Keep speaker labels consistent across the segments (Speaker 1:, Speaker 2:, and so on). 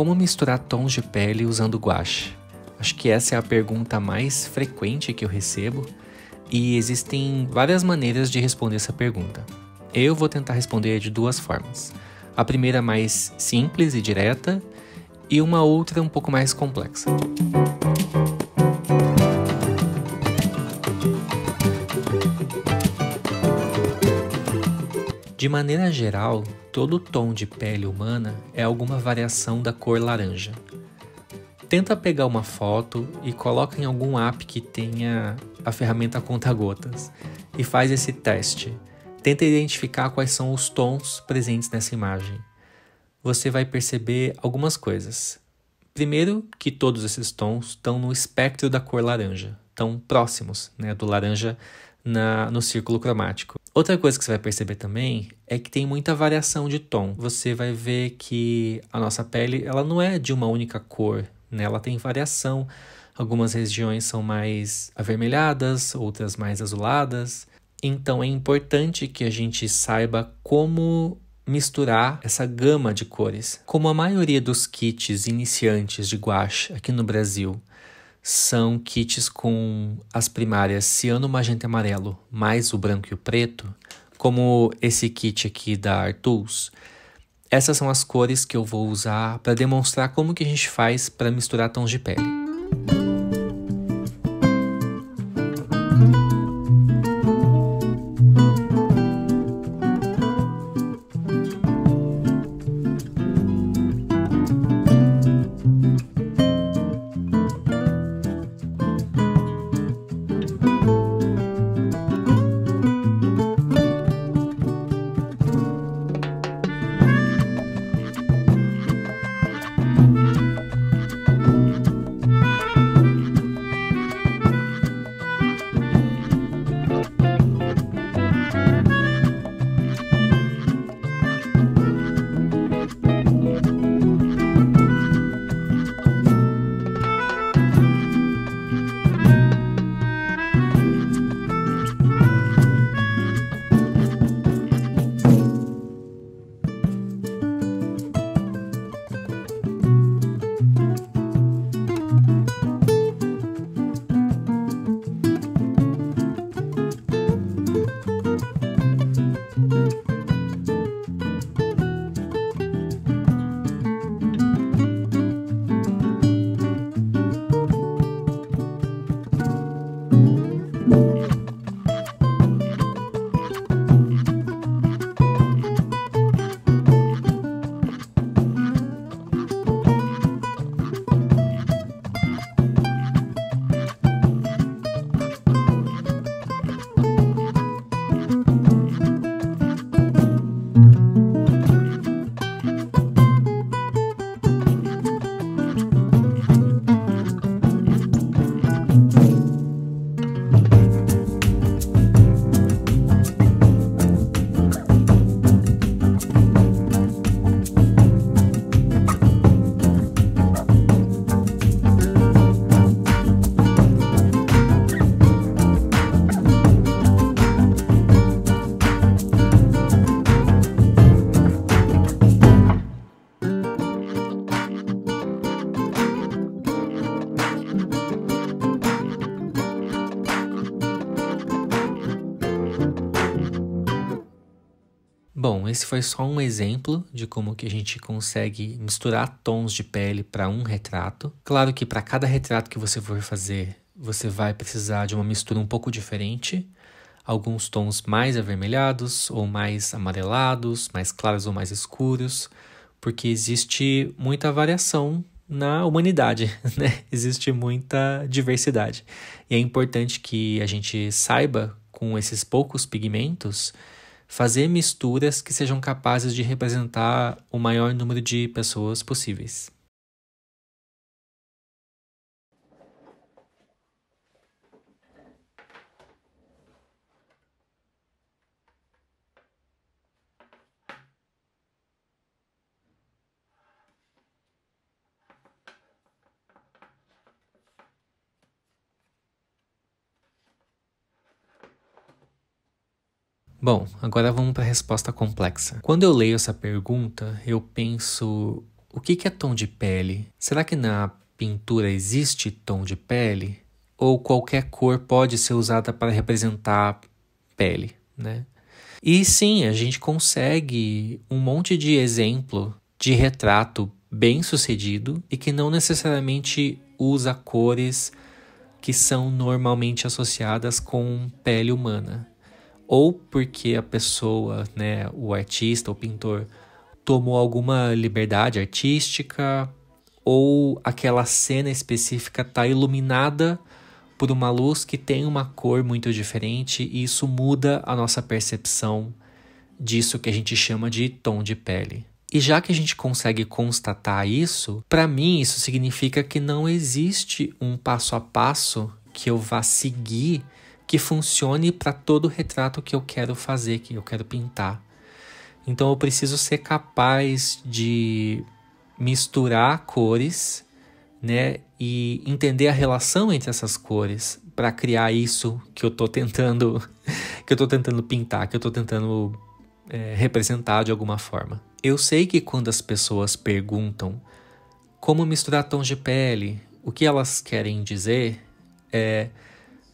Speaker 1: Como misturar tons de pele usando guache? Acho que essa é a pergunta mais frequente que eu recebo e existem várias maneiras de responder essa pergunta. Eu vou tentar responder de duas formas. A primeira mais simples e direta e uma outra um pouco mais complexa. De maneira geral, todo tom de pele humana é alguma variação da cor laranja. Tenta pegar uma foto e coloca em algum app que tenha a ferramenta conta-gotas e faz esse teste. Tenta identificar quais são os tons presentes nessa imagem. Você vai perceber algumas coisas. Primeiro, que todos esses tons estão no espectro da cor laranja, estão próximos, do laranja no círculo cromático. Outra coisa que você vai perceber também é que tem muita variação de tom. Você vai ver que a nossa pele ela não é de uma única cor, ela tem variação. Algumas regiões são mais avermelhadas, outras mais azuladas. Então é importante que a gente saiba como misturar essa gama de cores. Como a maioria dos kits iniciantes de guache aqui no Brasil são kits com as primárias ciano, magenta e amarelo, mais o branco e o preto, como esse kit aqui da Artools. Essas são as cores que eu vou usar para demonstrar como que a gente faz para misturar tons de pele. Bom, esse foi só um exemplo de como que a gente consegue misturar tons de pele para um retrato. Claro que para cada retrato que você for fazer, você vai precisar de uma mistura um pouco diferente. Alguns tons mais avermelhados ou mais amarelados, mais claros ou mais escuros, porque existe muita variação na humanidade, Existe muita diversidade. E é importante que a gente saiba, com esses poucos pigmentos, fazer misturas que sejam capazes de representar o maior número de pessoas possíveis. Bom, agora vamos para a resposta complexa. Quando eu leio essa pergunta, eu penso o que que é tom de pele? Será que na pintura existe tom de pele? Ou qualquer cor pode ser usada para representar pele, né? E sim, a gente consegue um monte de exemplo de retrato bem sucedido e que não necessariamente usa cores que são normalmente associadas com pele humana. Ou porque a pessoa, né, o artista, o pintor, tomou alguma liberdade artística, ou aquela cena específica está iluminada por uma luz que tem uma cor muito diferente e isso muda a nossa percepção disso que a gente chama de tom de pele. E já que a gente consegue constatar isso, para mim isso significa que não existe um passo a passo que eu vá seguir que funcione para todo retrato que eu quero fazer, que eu quero pintar. Então eu preciso ser capaz de misturar cores, né, e entender a relação entre essas cores para criar isso que eu tô tentando pintar, que eu tô tentando representar de alguma forma. Eu sei que quando as pessoas perguntam como misturar tons de pele, o que elas querem dizer é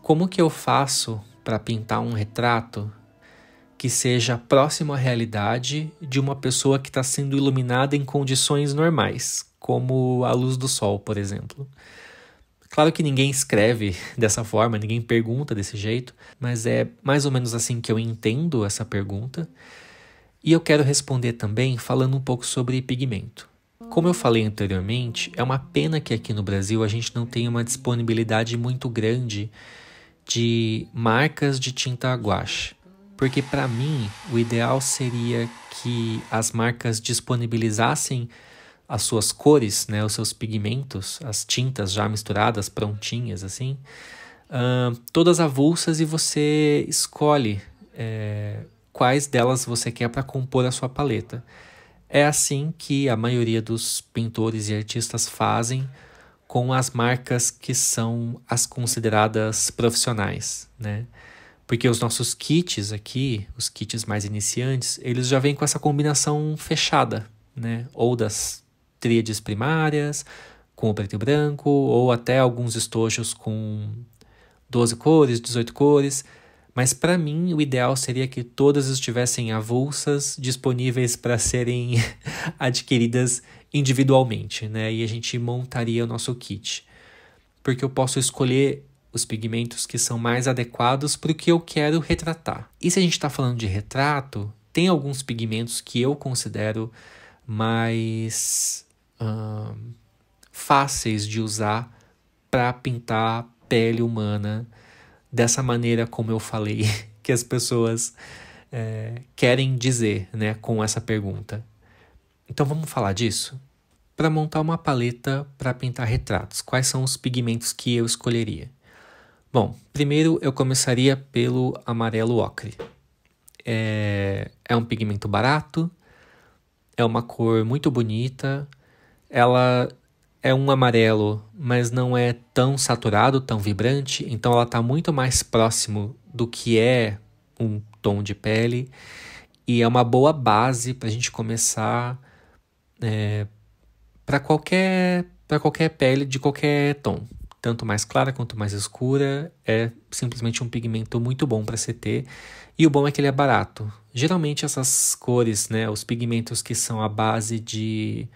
Speaker 1: como que eu faço para pintar um retrato que seja próximo à realidade de uma pessoa que está sendo iluminada em condições normais, como a luz do sol, por exemplo. Claro que ninguém escreve dessa forma, ninguém pergunta desse jeito, mas é mais ou menos assim que eu entendo essa pergunta. E eu quero responder também falando um pouco sobre pigmento. Como eu falei anteriormente, é uma pena que aqui no Brasil a gente não tenha uma disponibilidade muito grande de marcas de tinta guache. Porque para mim, o ideal seria que as marcas disponibilizassem as suas cores, né, os seus pigmentos, as tintas já misturadas, prontinhas, assim, todas avulsas, e você escolhe quais delas você quer para compor a sua paleta. É assim que a maioria dos pintores e artistas fazem com as marcas que são as consideradas profissionais, né? Porque os nossos kits aqui, os kits mais iniciantes, eles já vêm com essa combinação fechada, né? Ou das tríades primárias, com o preto e branco, ou até alguns estojos com 12 cores, 18 cores. Mas para mim, o ideal seria que todas estivessem avulsas, disponíveis para serem adquiridas individualmente, né? E a gente montaria o nosso kit. Porque eu posso escolher os pigmentos que são mais adequados para o que eu quero retratar. E se a gente está falando de retrato, tem alguns pigmentos que eu considero mais fáceis de usar para pintar pele humana dessa maneira como eu falei, que as pessoas querem dizer, né, com essa pergunta. Então vamos falar disso? Para montar uma paleta para pintar retratos, quais são os pigmentos que eu escolheria? Bom, primeiro eu começaria pelo amarelo ocre. É um pigmento barato, é uma cor muito bonita, ela é um amarelo, mas não é tão saturado, tão vibrante, então ela está muito mais próximo do que é um tom de pele e é uma boa base para a gente começar para qualquer pele de qualquer tom. Tanto mais clara quanto mais escura, é simplesmente um pigmento muito bom para se ter. E o bom é que ele é barato. Geralmente essas cores, né, os pigmentos que são a base de...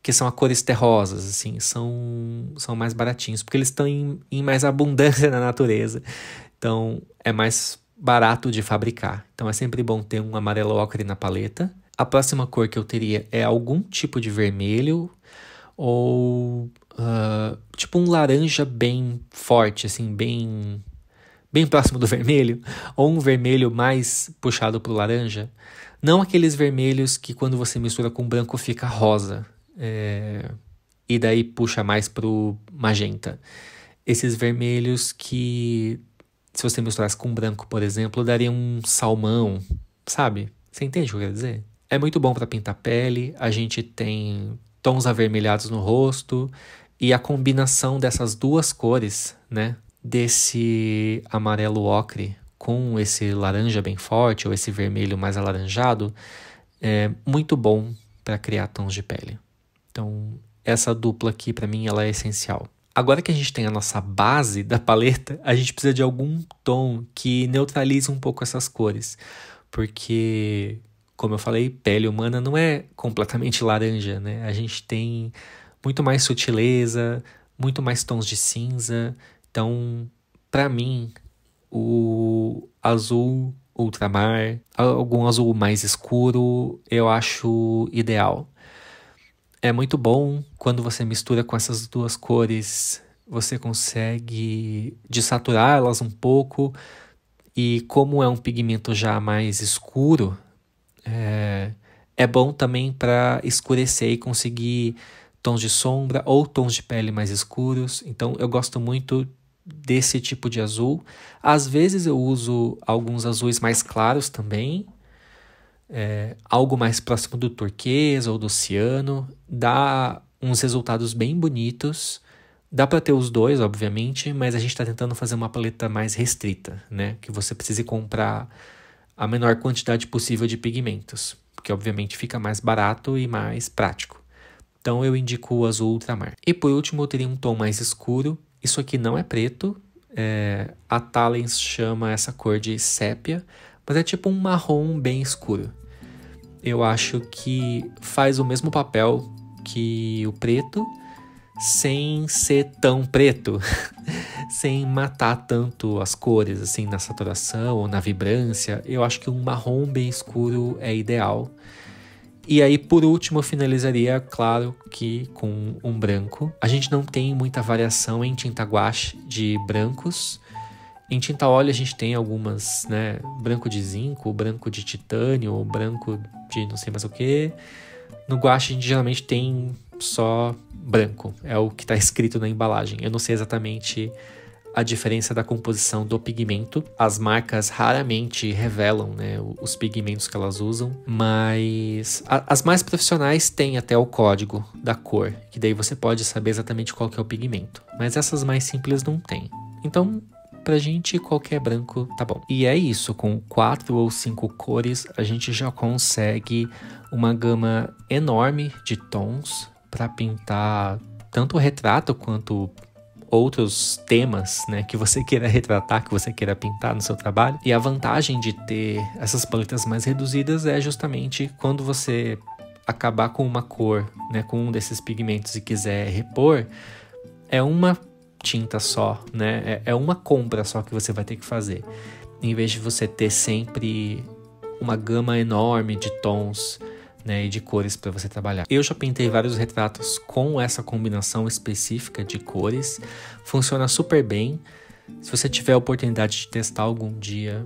Speaker 1: que são a cores terrosas, assim, são mais baratinhos, porque eles estão em mais abundância na natureza. Então é mais barato de fabricar. Então é sempre bom ter um amarelo ocre na paleta. A próxima cor que eu teria é algum tipo de vermelho ou... tipo um laranja bem forte, assim, bem próximo do vermelho, ou um vermelho mais puxado para o laranja. Não aqueles vermelhos que quando você mistura com branco fica rosa, e daí puxa mais para o magenta. Esses vermelhos que, se você misturasse com branco, por exemplo, daria um salmão, sabe? Você entende o que eu quero dizer? É muito bom para pintar pele, a gente tem tons avermelhados no rosto, e a combinação dessas duas cores, né, desse amarelo ocre com esse laranja bem forte ou esse vermelho mais alaranjado, é muito bom para criar tons de pele. Então, essa dupla aqui, para mim, ela é essencial. Agora que a gente tem a nossa base da paleta, a gente precisa de algum tom que neutralize um pouco essas cores. Porque, como eu falei, pele humana não é completamente laranja, né? A gente tem muito mais sutileza, muito mais tons de cinza. Então, para mim, o azul ultramar, algum azul mais escuro, eu acho ideal. É muito bom quando você mistura com essas duas cores, você consegue desaturá-las um pouco, e como é um pigmento já mais escuro, é bom também para escurecer e conseguir tons de sombra ou tons de pele mais escuros. Então eu gosto muito desse tipo de azul. Às vezes eu uso alguns azuis mais claros também, algo mais próximo do turquesa ou do ciano, dá uns resultados bem bonitos. Dá para ter os dois, obviamente, mas a gente está tentando fazer uma paleta mais restrita, né? Que você precise comprar a menor quantidade possível de pigmentos, porque obviamente fica mais barato e mais prático. Então eu indico o azul ultramar. E por último eu teria um tom mais escuro. Isso aqui não é preto, a Talens chama essa cor de sépia, mas é tipo um marrom bem escuro. Eu acho que faz o mesmo papel que o preto, sem ser tão preto, sem matar tanto as cores, assim, na saturação ou na vibrância. Eu acho que um marrom bem escuro é ideal. E aí, por último, eu finalizaria, claro, que com um branco. A gente não tem muita variação em tinta guache de brancos. Em tinta óleo a gente tem algumas, né? Branco de zinco, branco de titânio, branco de não sei mais o que. No guache a gente geralmente tem só branco, é o que está escrito na embalagem. Eu não sei exatamente a diferença da composição do pigmento. As marcas raramente revelam, né, os pigmentos que elas usam, mas as mais profissionais têm até o código da cor, que daí você pode saber exatamente qual que é o pigmento. Mas essas mais simples não tem. Então, pra gente, qualquer branco tá bom. E é isso, com 4 ou 5 cores, a gente já consegue uma gama enorme de tons para pintar tanto o retrato quanto outros temas, né, que você queira retratar, que você queira pintar no seu trabalho. E a vantagem de ter essas paletas mais reduzidas é justamente quando você acabar com uma cor, né, com um desses pigmentos e quiser repor, é uma tinta só, né, é uma compra só que você vai ter que fazer, em vez de você ter sempre uma gama enorme de tons, né, e de cores para você trabalhar. Eu já pintei vários retratos com essa combinação específica de cores, funciona super bem. Se você tiver a oportunidade de testar algum dia,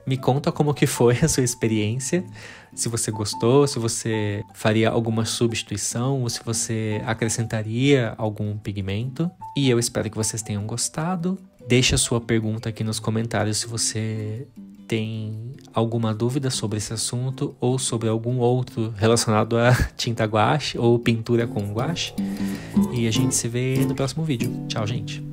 Speaker 1: me conta como que foi a sua experiência, se você gostou, se você faria alguma substituição ou se você acrescentaria algum pigmento. E eu espero que vocês tenham gostado. Deixe a sua pergunta aqui nos comentários se você tem alguma dúvida sobre esse assunto ou sobre algum outro relacionado a tinta guache ou pintura com guache. E a gente se vê no próximo vídeo. Tchau, gente!